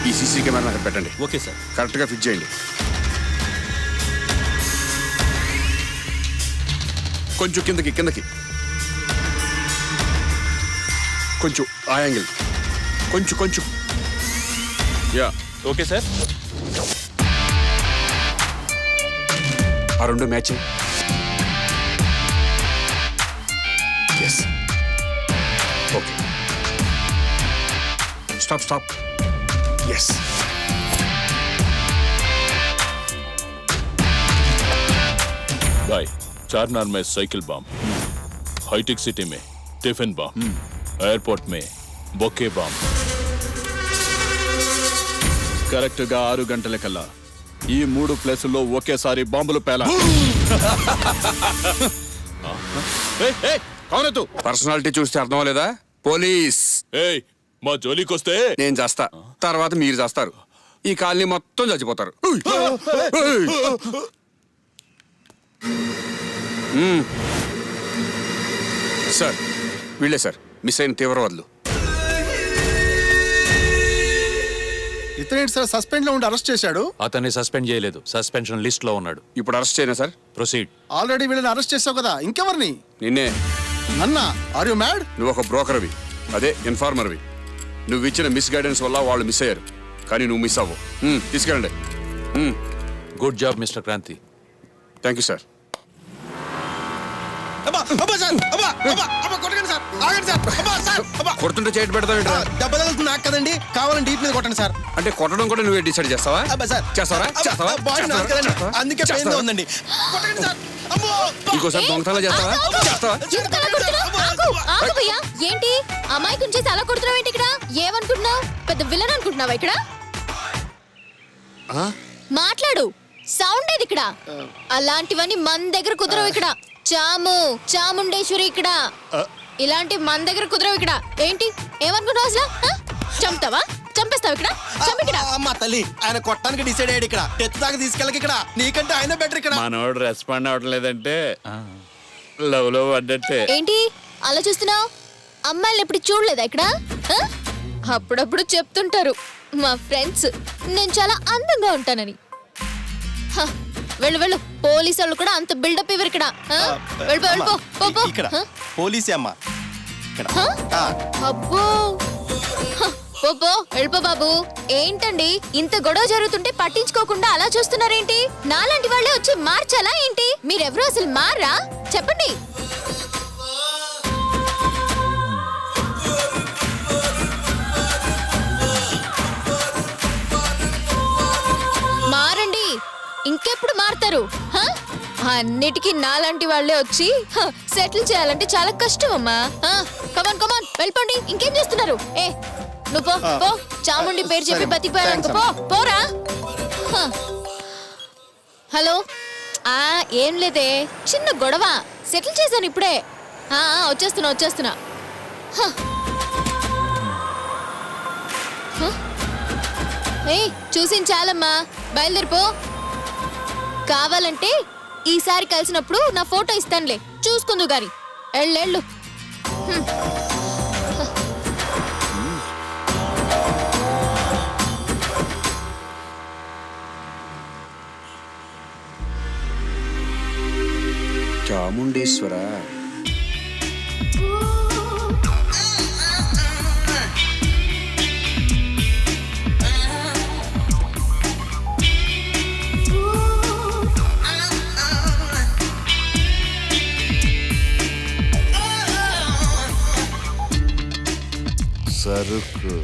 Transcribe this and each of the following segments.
ఈ CC camera అక్కడ పెట్టండి. Okay sir. కరెక్ట్గా ఫిట్ చేయండి. కొంచెం కిందకి కిందకి, కొంచెం ఆ యాంగిల్, కొంచెం కొంచెం. Yeah okay sir. ఆ రెండు matching. Yes. Okay. Stop stop. Yes. भाई चारनार में साइकिल बम, हाईटेक सिटी में टिफिन बम, एयरपोर्ट में बొకే बम. కరెక్ట్గా 6 గంటల కల్లా ఈ 3 ప్లేసుల్లో ఒకేసారి బాంబులు పేలాలి. పర్సనాలిటీ చూస్తే అర్థం అవ్వలేదా? పోలీస్. ఏయ్ మా జోలికొస్తే నేను చేస్తా, తర్వాత మీరు చేస్తారు. ఈ కాలనీ మొత్తం చచ్చిపోతారు. సార్ వీళ్ళే సార్ మిస్ అయిన తీవ్రవాదులు. ఇతనేంటి సార్ సస్పెండ్ లో ఉండి అరెస్ట్ చేశాడు? అతన్ని సస్పెండ్ చేయలేదు, సస్పెన్షన్ లిస్ట్ లో ఉన్నాడు. ఇప్పుడు అరెస్ట్ చేయనా సార్? ప్రొసీడ్. ఆల్రెడీ వీళ్ళని అరెస్ట్ చేసావు కదా, ఇంకెవరిని? నిన్నే. నన్నా? Are you mad? నువ్వు ఒక బ్రోకర్వి, అదే ఇన్ఫార్మర్వి. నువ్వు ఇచ్చిన మిస్ గైడెన్స్ వల్ల వాళ్ళు మిస్ అయ్యారు, కానీ నువ్వు మిస్ అవ్వవు. తీసుకెళ్ళండి. Good job mister Kranti. Thank you sir. కొడుతుంటే చేయట్ పెడతావేంట్రా? దెబ్బ తగులుతుంది నాకు కదండి, కావాలని డీప్ మీద కొట్టండి సార్. అంటే కొట్టడం కూడా నువ్వే డిసైడ్ చేస్తావా? చేస్తావా? అందుకే పెయిన్ ఉందండి. కొట్టండి సార్. ఇంకోసారి దొంగతనాలు చేస్తావా? ఏంటి అమ్మాయి గురించి అలా కొడుతున్నావు ఏంటి? ఇక్కడ ఏమనుకుంటున్నావు? పెద్ద విలన్ అనుకుంటున్నావా? ఇక్కడ మాట్లాడు, సౌండ్ ఏది ఇక్కడ? అలాంటివన్నీ మన దగ్గర కుదరవు. ఇక్కడ చాముండేశ్వరి ఇక్కడ ఇలాంటి మన దగ్గర కుదరవు. ఇక్కడ ఏంటి ఏమనుకుంటావు అసలు? చంపుతావా? చంపేస్తావు ఇక్కడ? చంపిక్కడ. అమ్మ తల్లి, ఆయన కొట్టానికి డిసైడ్ అయ్యాడు. ఇక్కడ టెత్ దాకా తీసుకెళ్ళకి. ఇక్కడ నీకంటే ఆయన బెటర్. ఇక్కడ మనోడు రెస్పాండ్ అవ్వట్లేదంటే లవ్ లో పడ్డట్టే. ఏంటి అలా చూస్తున్నావు? అమ్మాయిలు ఎప్పుడు చూడలేదా ఇక్కడ? అప్పుడప్పుడు చెప్తుంటారు మా ఫ్రెండ్స్ నేను చాలా అందంగా ఉంటానని. వెళ్ళు వెళ్ళు, పోలీసు వాళ్ళు కూడా అంత బిల్డప్ ఇవ్వరు ఇక్కడ. వెళ్ళిపో. ఇక్కడ పోలీసే అమ్మా. అబ్బో, పో వెళ్ళిపో బాబు. ఏంటండి ఇంత గొడవ జరుగుతుంటే పట్టించుకోకుండా అలా చూస్తున్నారేంటి? నాలాంటి వాళ్ళే వచ్చి మార్చాలా ఏంటి? మీరెవరు అసలు మారా? చెప్పండి. మారండి, ఇంకెప్పుడు మారుతారు? అన్నిటికీ నాలాంటి వాళ్ళే వచ్చి సెటిల్ చేయాలంటే చాలా కష్టం అమ్మా. కమాన్ కమాన్ వెళ్ళిపోండి. ఇంకేం చేస్తున్నారు? నువ్వు పో. చాముండి పేరు చెప్పి బతికిపోయాను. పోరా. హలో. ఏం లేదే, చిన్న గొడవ సెటిల్ చేశాను ఇప్పుడే. వచ్చేస్తున్నా. చూసింది చాలమ్మా, బయలుదేరిపో. కావాలంటే ఈసారి కలిసినప్పుడు నా ఫోటో ఇస్తానులే, చూసుకుందు గాని. ఎళ్ళు. చాముండేశ్వర. సరుకు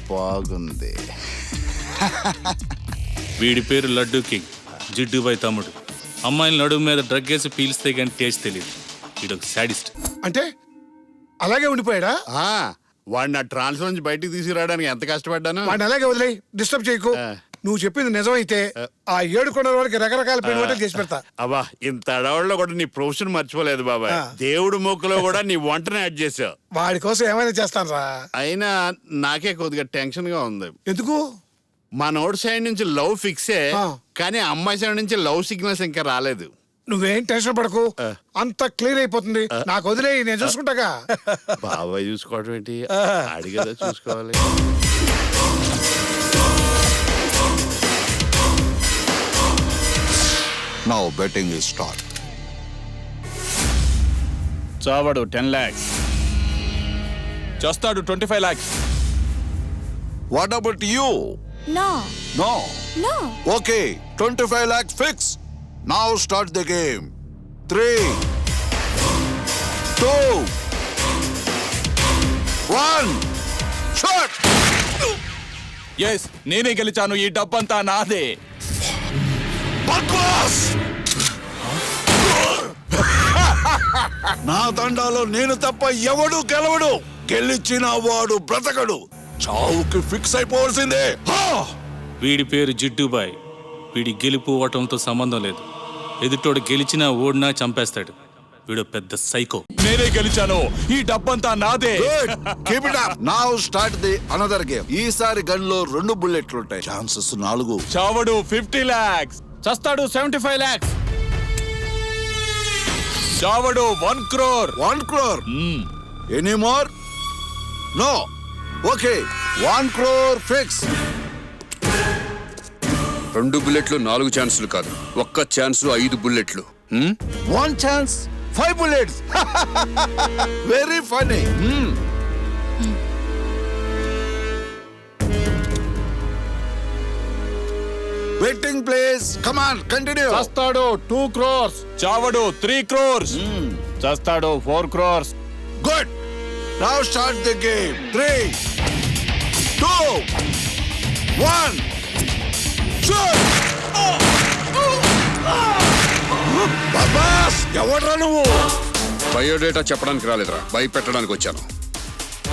బాగుంది. వీడి పేరు లడ్డూ కింగ్, జిడ్డుబాయ్ తమ్ముడు. అమ్మాయిల నడుము మీద డ్రగ్ వేసి పీల్స్తే కానీ టేస్ట్ తెలియదు. వీడొక సాడిస్ట్. అంటే అలాగే ఉండిపోయాడా? వాడిని ఆ ట్రాన్స్ నుంచి బయటికి తీసుకురావడానికి ఎంత కష్టపడ్డాను. వాడిని అలాగే వదిలే, డిస్టర్బ్ చేయకు. నువ్వు చెప్పింది నిజమైతే ఆ 7 కొండల వరకు రకరకాల పిండి వంటలు చేసి పెడతా. అబ్బా, ఇంత అడవుల్లో కూడా నీ ప్రొఫెషన్ మర్చిపోలేదు బాబాయ్. దేవుడు మొక్కులో కూడా నీ వంటనే యాడ్ చేసావు. వాడి కోసం ఏమైనా చేస్తాను రా. అయినా నాకే కొద్దిగా టెన్షన్ గా ఉంది. ఎందుకు? మనోడి సైడ్ నుంచి లవ్ ఫిక్సే, కానీ అమ్మాయి సైడ్ నుంచి లవ్ సిగ్నల్స్ ఇంకా రాలేదు. నువ్వేం టెన్షన్ పడకు, అంత క్లియర్ అయిపోతుంది. నాకు వదిలే, నేను చూసుకుంటాగా. బాబాయ్ చూసుకోవడం ఏంటి, అడిగదా చూసుకోవాలి. Now betting is start. చావడు 10 lakhs. చేస్తాడు 25 lakhs. What about you? No. No. No. Okay, 25 lakhs fix. Now start the game. 3, 2, 1. Shot. Yes, నేనే గెలిచాను. ఈ డబ్బంతా నాదే. బక్వాస్! నా దండాలో నేను తప్ప ఎవడు గెలవడు. గెలిచిన వాడు బ్రతకడు. చావుకి ఫిక్స్ అయిపోవాల్సిందే. వీడి పేరు జిడ్డుబాయ్. వీడి గెలుపు ఓటంతో సంబంధం లేదు. ఎదుటోడు గెలిచినా ఓడినా చంపేస్తాడు. వీడు పెద్ద సైకో. నేనే గెలిచాను. ఈ డబ్బంతా నాదే. Good. Keep it up. Now start the another game. ఈసారి గన్ లో 2 బుల్లెట్లు ఉంటాయి. Chances 4. చావడు 50 lakhs. చస్తాడు 75 lakhs. చావడు 1 crore. 1 crore. Any more? No. Okay. 1 crore fix. 2 బుల్లెట్లు 4 ఛాన్సులు కాదు, ఒక్క ఛాన్స్ 5 బుల్లెట్లు. 1 chance, 5 bullets. Very funny. Betting please. Come on, continue. చస్తాడు 2 crores. చావడు 3 crores. చస్తాడు 4 crores. Good. Now start the game. 3, 2, 1. Shoot. Babas, ఎవడ్రా నువ్వు? Biodata చెప్పడానికి రాలేదురా, భయపెట్టడానికి వచ్చాను.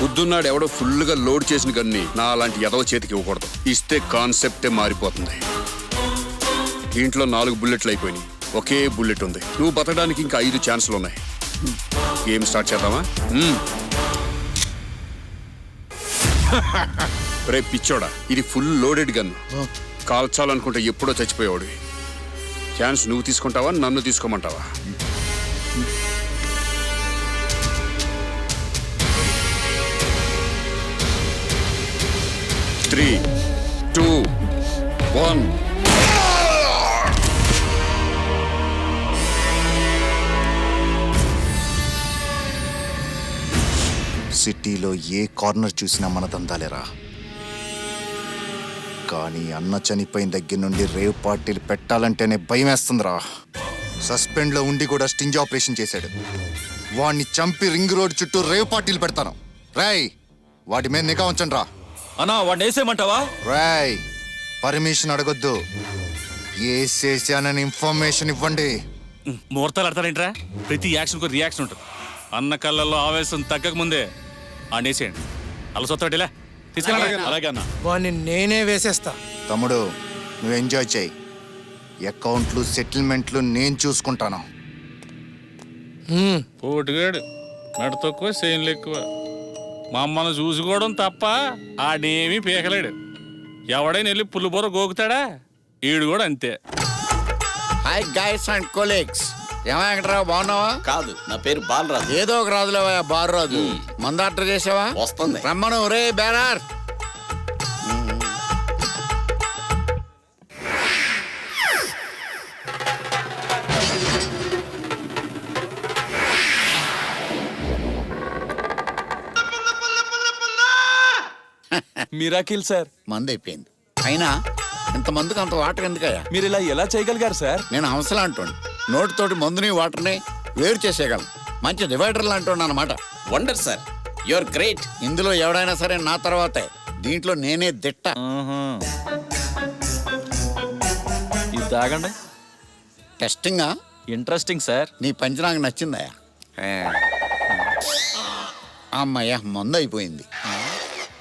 పొద్దున్నాడు ఎవడో ఫుల్గా లోడ్ చేసిన గన్ని నా అలాంటి ఎదవ చేతికి ఇవ్వకూడదు. ఇస్తే కాన్సెప్టే మారిపోతుంది. దీంట్లో 4 బుల్లెట్లు అయిపోయినాయి, ఒకే బుల్లెట్ ఉంది. నువ్వు బతకడానికి ఇంకా 5 ఛాన్సులు ఉన్నాయి. గేమ్ స్టార్ట్ చేద్దామా? రే పిచ్చోడా, ఇది ఫుల్ లోడెడ్ గన్. కాల్చాలనుకుంటే ఎప్పుడో చచ్చిపోయేవాడు. ఛాన్స్ నువ్వు తీసుకుంటావా, నన్ను తీసుకోమంటావా? త్రీ, 2, 1. సిటీలో ఏ కార్నర్ చూసినా మన దందాలేరా. కానీ అన్న చనిపోయిన దగ్గర నుండి రేవ్ పార్టీలు పెట్టాలంటేనే భయం వేస్తుందిరా. సస్పెండ్లో ఉండి కూడా స్టింజ్ ఆపరేషన్ చేశాడు. వాడిని చంపి రింగ్ రోడ్ చుట్టూ రేవ్ పార్టీలు పెడతాను. రాయ్, వాటి మీద నిఘా ఉంచండి రా. అన్నా వాడిని వేసేయమంటావా? రాయ్, పర్మిషన్ అడగొద్దు, వేసేసానని ఇన్ఫర్మేషన్ ఇవ్వండి. ముహూర్తాలు ఆడతారేంట్రా? ప్రతి యాక్షన్ కు రియాక్షన్ ఉంటుంది. అన్న కళ్ళల్లో ఆవేశం తగ్గక ముందే ఆడేసేయండి. అలా సొత్తడిలా తీసుకెళ్ళండి. అలాగే అన్న. వాడిని నేనే వేసేస్తా. తమ్ముడు, నువ్వు ఎంజాయ్ చేయి. అకౌంట్లు సెటిల్మెంట్లు నేను చూసుకుంటాను. పోటుగాడు మెడ తక్కువ సేన్లు ఎక్కువ. మా అమ్మను చూసుకోవడం తప్ప ఆడేమీ పీకలేడు. ఎవడైనా వెళ్ళి పుల్లుబొర గోకుతాడా? ఈడు కూడా అంతే. Hi guys and colleagues. ఏమాయకరావు, బాగున్నావా? కాదు, నా పేరు బాలరాజు. ఏదో ఒక రాజులేవా, బారు రాజు. మందు ఆర్డర్ చేసావా? వస్తుంది. రమ్మను రే బేరార్. Miracle sir. మందు అయిపోయింది. అయినా ఇంతమందికి అంత వాటర్ ఎందుకయ్యా? మీరు ఇలా ఎలా చేయగలిగారు సార్? నేను హంసలా అంటోండి. నోటితోటి మందుని వాటర్ని వేరు చేసేయగలను. మంచి డివైడర్లు అంటోండి అన్నమాట. Wonder sir, you are great. ఇందులో ఎవడైనా సరే నా తర్వాతే. దీంట్లో నేనే దిట్ట. ఇది తాగండి. టెస్టింగా? Interesting sir. నీ పంచి నాకు నచ్చిందయ్యా. అమ్మయ్యా, మందు అయిపోయింది.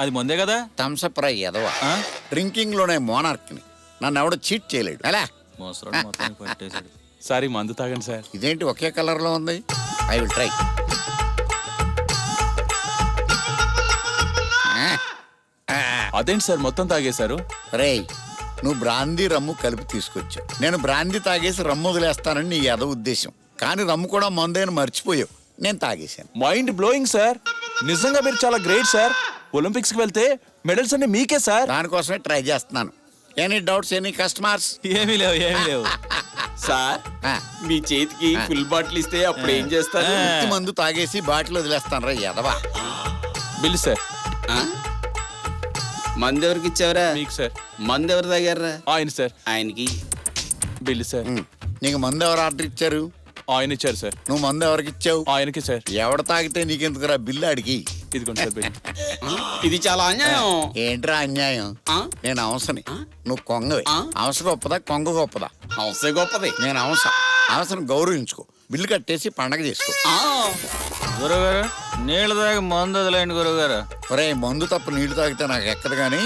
అది ముందే కదా. థమ్సప్ రై ఎదవా. డ్రింకింగ్ లోనే మోనార్క్ని. నన్ను ఎవడో చీట్ చేయలేడు. ఎలా? సారీ, మందు తాగండి సార్. ఇదేంటి ఒకే కలర్ లో ఉంది? I will try. అదేంటి సార్ మొత్తం తాగేశారు? రేయ్, నువ్వు బ్రాందీ రమ్ము కలిపి తీసుకొచ్చావు. నేను బ్రాందీ తాగేసి రమ్ము వదిలేస్తానని నీ ఎద ఉద్దేశం. కానీ రమ్ము కూడా మందేని మర్చిపోయావు. నేను తాగేశాను. Mind blowing sir. నిజంగా మీరు చాలా గ్రేట్ సార్. ఒలింపిక్స్ కి వెళ్తే మెడల్స్ అన్ని మీకే సార్. దానికోసమే ట్రై చేస్తున్నాను. Any doubts, any customers? ఏమీ లేవు. సార్ ఆ, మీ చేతికి ఫుల్ బాటిల్ ఇస్తే అప్పుడు ఏం చేస్తారు ఉత్తి మందు తాగేసి బాటిల్ వదిలేస్తాను రా ఎదవా. Bill sir. మంది ఎవరికి ఇచ్చావరా? మీకు సార్. మంది ఎవరు తాగారా? ఆయన సార్. ఆయనకి. Bill sir. నీకు మందు ఎవరు ఆర్డర్ ఇచ్చారు? ఆయన ఇచ్చారు సార్. నువ్వు మందు ఎవరికి ఇచ్చావు? ఆయనకి సార్. ఎవడ తాగితే నీకెందుకురా బిల్లు అడిగి? ఇదిగోండి సార్ బిల్. ఇది చాలా అన్యాయం. ఏంట్రా అన్యాయం? ఆ? నేను అంశని, నువ్వు కొంగవి. ఆ? అంశ గొప్పదా కొంగ గొప్పదా? హౌసే గొప్పది. నేను అంశ. అంశను గౌరవించుకో, బిల్లు కట్టేసి పండగ చేసుకో. గురుగారు నీళ్ళు తాగి మందు వదిలేండి గురుగారు. ఒరే మందు తప్ప నీళ్లు తాగితే నాకు ఎక్కదు కానీ.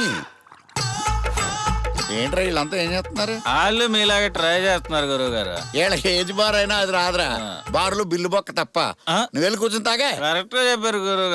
ఏంట్రా వీళ్ళంతా ఏం చేస్తున్నారు? వాళ్ళు మీలాగే ట్రై చేస్తున్నారు గురుగారు. వీళ్ళకి ఏజ్ బార్ అయినా అది రాదురా. బార్లు బిల్లు బొక్క తప్ప. నువ్వు వెళ్ళి కూర్చొని తాగా. కరెక్ట్ గా చెప్పారు గురుగారు.